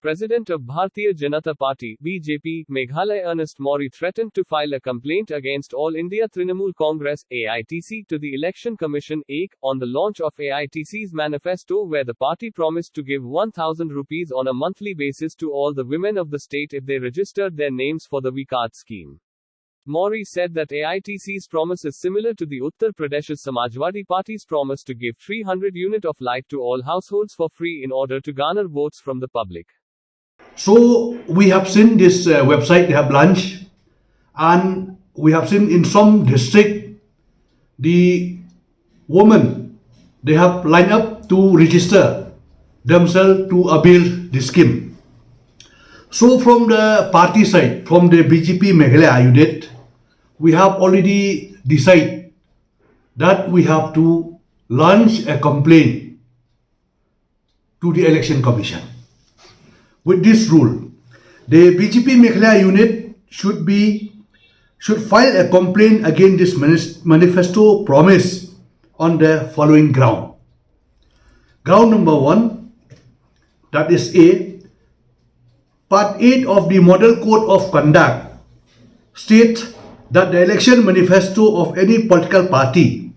President of Bharatiya Janata Party (BJP), Meghalaya Ernest Mawrie threatened to file a complaint against All India Trinamool Congress (AITC) to the Election Commission (AIC) on the launch of AITC's manifesto, where the party promised to give 1,000 rupees on a monthly basis to all the women of the state if they registered their names for the V Card scheme. Mawrie said that AITC's promise is similar to the Uttar Pradesh's Samajwadi Party's promise to give 300 unit of light to all households for free in order to garner votes from the public. So we have seen this website they have launched, and we have seen in some district the women they have lined up to register themselves to avail the scheme. So from the party side, from the BJP Meghalaya unit, we have already decided that we have to launch a complaint to the Election Commission. With this rule, the BJP Meghalaya unit should file a complaint against this manifesto promise on the following ground. Ground number 1, that is A, Part 8 of the Model Code of Conduct states that the election manifesto of any political party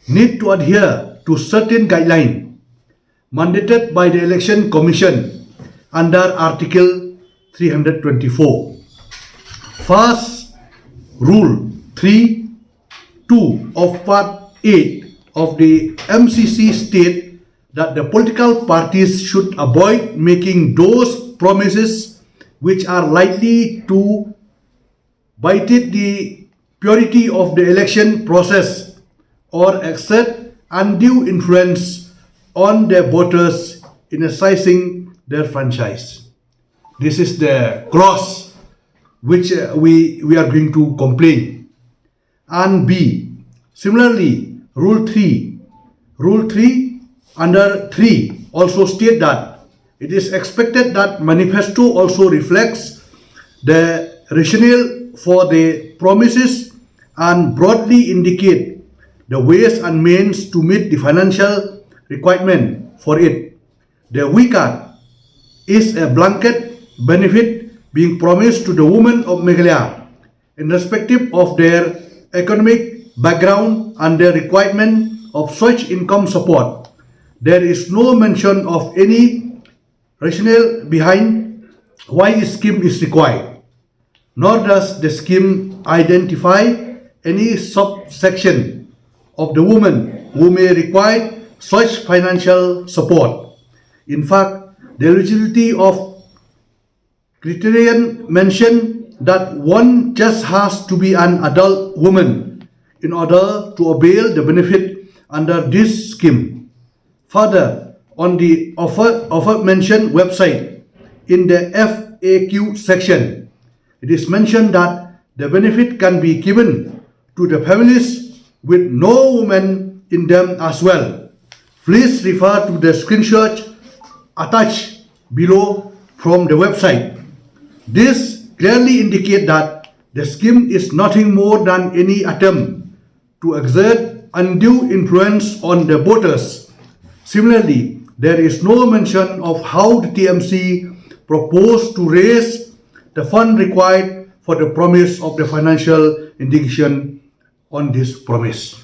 need to adhere to certain guidelines mandated by the Election Commission under Article 324. First, Rule 3(2) of Part 8 of the MCC state that the political parties should avoid making those promises which are likely to violate the purity of the election process or exert undue influence on the voters in exercising their franchise. This is the clause which we are going to complain. And B, similarly, Rule 3 under 3 also state that it is expected that manifesto also reflects the rationale for the promises and broadly indicate the ways and means to meet the financial requirement for it. The V Card is a blanket benefit being promised to the women of Meghalaya in respective of their economic background and their requirement of such income support. There is no mention of any rationale behind why a scheme is required, nor does the scheme identify any subsection of the women who may require such financial support. In fact, the eligibility of criterion mention that one just has to be an adult woman in order to avail the benefit under this scheme. Further, on the offer mentioned website, in the FAQ section, it is mentioned that the benefit can be given to the families with no women in them as well. Please refer to the screenshot attached below from the website. This clearly indicates that the scheme is nothing more than any attempt to exert undue influence on the voters. Similarly, there is no mention of how the TMC proposed to raise the fund required for the promise of the financial indication on this promise.